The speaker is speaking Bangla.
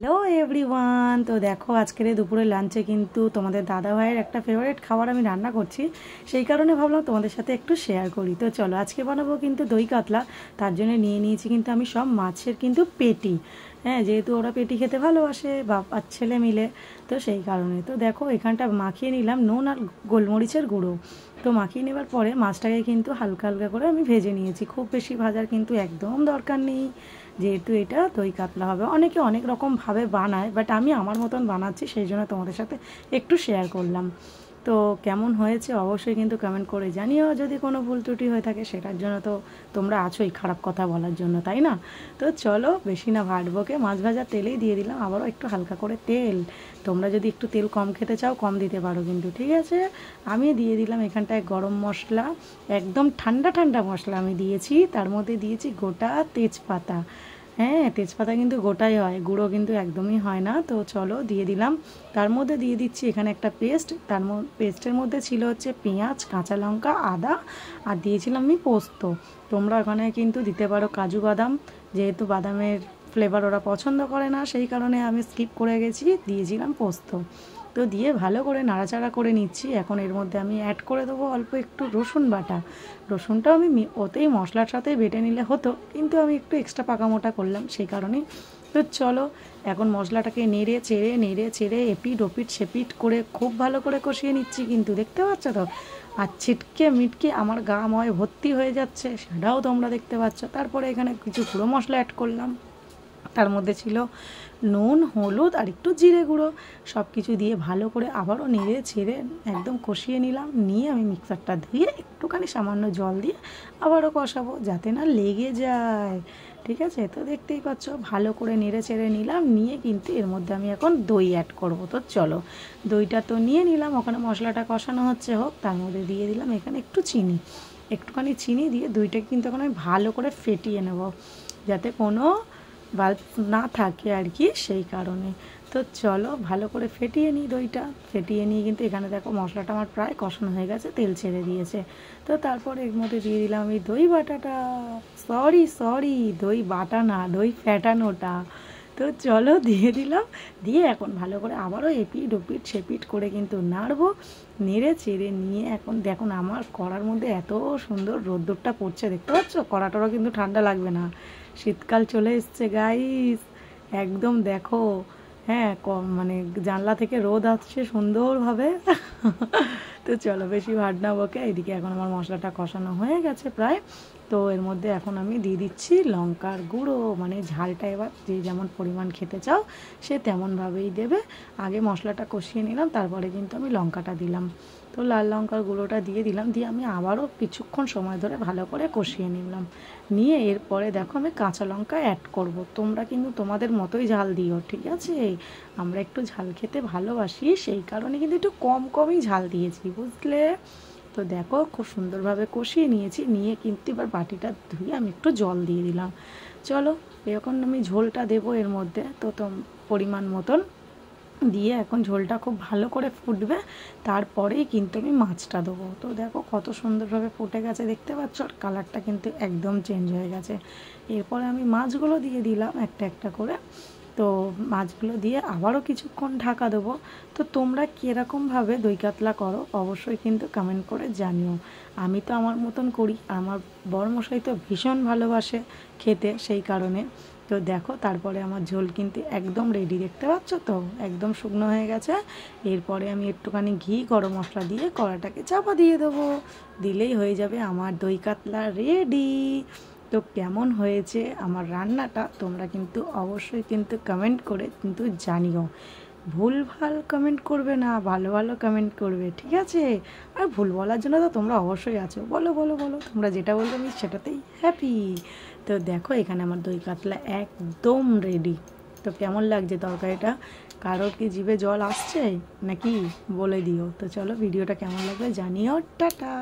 হ্যালো এভরিওয়ান, তো দেখো আজকের এই দুপুরের লাঞ্চে কিন্তু তোমাদের দাদা ভাইয়ের একটা ফেভারিট খাবার আমি রান্না করছি। সেই কারণে ভাবলাম তোমাদের সাথে একটু শেয়ার করি। তো চলো, আজকে বানাবো কিন্তু দই কাতলা। তার জন্য নিয়ে নিয়েছি কিন্তু আমি সব মাছের কিন্তু পেটি। হ্যাঁ, যেহেতু ওরা পেটি খেতে ভালোবাসে, বাপ আর ছেলে মিলে, তো সেই কারণে তো দেখো এখানটা মাখিয়ে নিলাম নুন আর গোলমরিচের গুঁড়ো। তো মাখিয়ে নেবার পরে মাছটাকে কিন্তু হালকা হালকা করে আমি ভেজে নিয়েছি। খুব বেশি ভাজার কিন্তু একদম দরকার নেই, যেহেতু এটা দই কাতলা হবে। অনেকে অনেক রকমভাবে বানায়, বাট আমি আমার মতন বানাচ্ছি, সেই জন্য তোমাদের সাথে একটু শেয়ার করলাম। তো কেমন হয়েছে অবশ্যই কিন্তু কমেন্ট করে জানিও। যদি কোনো ভুল ত্রুটি হয়ে থাকে সেটার জন্য তো তোমরা আছোই খারাপ কথা বলার জন্য, তাই না? তো চলো বেশি না ভাটবোকে, মাছ ভাজার তেলেই দিয়ে দিলাম আবারও একটু হালকা করে তেল। তোমরা যদি একটু তেল কম খেতে চাও কম দিতে পারো কিন্তু, ঠিক আছে। আমি দিয়ে দিলাম এখানটায় গরম মশলা, একদম ঠান্ডা ঠান্ডা মশলা আমি দিয়েছি। তার মধ্যে দিয়েছি গোটা তেজপাতা। হ্যাঁ, তেজপাতা কিন্তু গোটাই হয়, গুঁড়ো কিন্তু একদমই হয় না। তো চলো দিয়ে দিলাম। তার মধ্যে দিয়ে দিচ্ছি এখানে একটা পেস্ট। পেস্টের মধ্যে ছিল হচ্ছে পেঁয়াজ, কাঁচা লঙ্কা, আদা, আর দিয়েছিলাম আমি পোস্ত। তোমরা ওখানে কিন্তু দিতে পারো কাজু বাদাম, যেহেতু বাদামের ফ্লেভার ওরা পছন্দ করে না, সেই কারণে আমি স্কিপ করে গেছি, দিয়েছিলাম পোস্ত। তো দিয়ে ভালো করে নাড়াচাড়া করে নিচ্ছি। এখন এর মধ্যে আমি অ্যাড করে দেবো অল্প একটু রসুন বাটা। রসুনটাও আমি ওতেই মশলার সাথে বেটে নিলে হতো, কিন্তু আমি একটু এক্সট্রা পাকামোটা করলাম, সেই কারণেই। তো চলো এখন মশলাটাকে নেড়ে চেড়ে এপিট ওপিট সেপিট করে খুব ভালো করে কষিয়ে নিচ্ছি কিন্তু, দেখতে পাচ্ছ তো। আর ছিটকে মিটকে আমার গা ময় ভর্তি হয়ে যাচ্ছে, সেটাও তোমরা দেখতে পাচ্ছ। তারপরে এখানে কিছু গুঁড়ো মশলা অ্যাড করলাম। তার মধ্যে ছিল নুন, হলুদ আর একটু জিরে গুঁড়ো। সব কিছু দিয়ে ভালো করে আবারও নেড়ে ছেড়ে একদম কষিয়ে নিলাম। নিয়ে আমি মিক্সারটা ধুয়ে একটুখানি সামান্য জল দিয়ে আবারও কষাবো, যাতে না লেগে যায়, ঠিক আছে। তো দেখতেই পাচ্ছ ভালো করে নেড়ে ছেড়ে নিলাম। নিয়ে কিন্তু এর মধ্যে আমি এখন দই অ্যাড করব। তো চলো, দইটা তো নিয়ে নিলাম, ওখানে মশলাটা কষানো হচ্ছে হোক। তার মধ্যে দিয়ে দিলাম এখানে একটু চিনি, একটুখানি চিনি দিয়ে দইটাকে কিন্তু এখন আমি ভালো করে ফেটিয়ে নেব, যাতে কোনো বাল্ব না থাকে আর কি, সেই কারণে। তো চলো ভালো করে ফেটিয়ে নিই দইটা। ফেটিয়ে নিয়ে কিন্তু এখানে দেখো মশলাটা আমার প্রায় কষানো হয়ে গেছে, তেল ছেড়ে দিয়েছে। তো তারপর এর মধ্যে দিয়ে দিলাম আমি দই বাটাটা। সরি, দই বাটা না, দই ফ্যাটানোটা। তো চলো দিয়ে দিলাম। দিয়ে এখন ভালো করে আবারও এপিট ওপিট সেপিট করে কিন্তু নাড়বো। নেড়ে চেড়ে নিয়ে এখন দেখুন আমার কড়ার মধ্যে এত সুন্দর রোদ্দুরটা পড়ছে, দেখতে পাচ্ছ। কড়াটারও কিন্তু ঠান্ডা লাগবে না, শীতকাল চলে এসছে গাইস, একদম দেখো। হ্যাঁ, মানে জানলা থেকে রোদ আসছে সুন্দরভাবে। তো চলো বেশি ভাট না বকে, এদিকে এখন আমার মশলাটা কষানো হয়ে গেছে প্রায়। তো এর মধ্যে এখন আমি দিয়ে দিচ্ছি লঙ্কার গুঁড়ো, মানে ঝালটা এবার যে যেমন পরিমাণ খেতে চাও সে তেমনভাবেই দেবে। আগে মশলাটা কষিয়ে নিলাম, তারপরে কিন্তু আমি লঙ্কাটা দিলাম। তো লাল লঙ্কার গুঁড়োটা দিয়ে দিলাম, দিয়ে আমি আবারও কিছুক্ষণ সময় ধরে ভালো করে কষিয়ে নিলাম। নিয়ে এরপরে দেখো আমি কাঁচা লঙ্কা অ্যাড করব। তোমরা কিন্তু তোমাদের মতোই ঝাল দিও, ঠিক আছে। আমরা একটু ঝাল খেতে ভালোবাসি, সেই কারণে কিন্তু একটু কম কমই ঝাল দিয়েছি, বুঝলে। তো দেখো খুব সুন্দরভাবে কষিয়ে নিয়েছি। নিয়ে কিন্তু এবার বাটিটা ধুয়ে আমি একটু জল দিয়ে দিলাম। চলো এখন আমি ঝোলটা দেবো এর মধ্যে, তো পরিমাণ মতন দিয়ে এখন ঝোলটা খুব ভালো করে ফুটবে। তারপরেই কিন্তু আমি মাছটা দেবো। তো দেখো কত সুন্দরভাবে ফুটে গেছে, দেখতে পাচ্ছ। আর কালারটা কিন্তু একদম চেঞ্জ হয়ে গেছে। এরপরে আমি মাছগুলো দিয়ে দিলাম একটা একটা করে। তো মাছগুলো দিয়ে আবারও কিছুক্ষণ ঢাকা দেবো। তো তোমরা কীরকমভাবে দই কাতলা করো অবশ্যই কিন্তু কমেন্ট করে জানিও। আমি তো আমার মতন করি, আমার বড়মশাই তো ভীষণ ভালোবাসে খেতে, সেই কারণে। তো দেখো তারপরে আমার ঝোল কিন্তু একদম রেডি, দেখতে পাচ্ছ তো, একদম শুকনো হয়ে গেছে। এরপরে আমি একটুখানি ঘি গরম মশলা দিয়ে কড়াটাকে চাপা দিয়ে দেবো। দিলেই হয়ে যাবে আমার দই কাতলা রেডি। তো কেমন হয়েছে আমার রান্নাটা তোমরা কিন্তু অবশ্যই কিন্তু কমেন্ট করে কিন্তু জানিও। ভুলভাল কমেন্ট করবে না, ভালো ভালো কমেন্ট করবে, ঠিক আছে। আর ভুল বলার জন্য তো তোমরা অবশ্যই আছো, বলো বলো বলো, তোমরা যেটা বলবে আমি সেটাতেই হ্যাপি। তো দেখো এখানে আমার দই কাতলা একদম রেডি। তো কেমন লাগছে তরকারিটা? কারোর কি জিভে জল আসছে নাকি বলে দিও। তো চলো ভিডিওটা কেমন লাগবে জানিও। টাটা।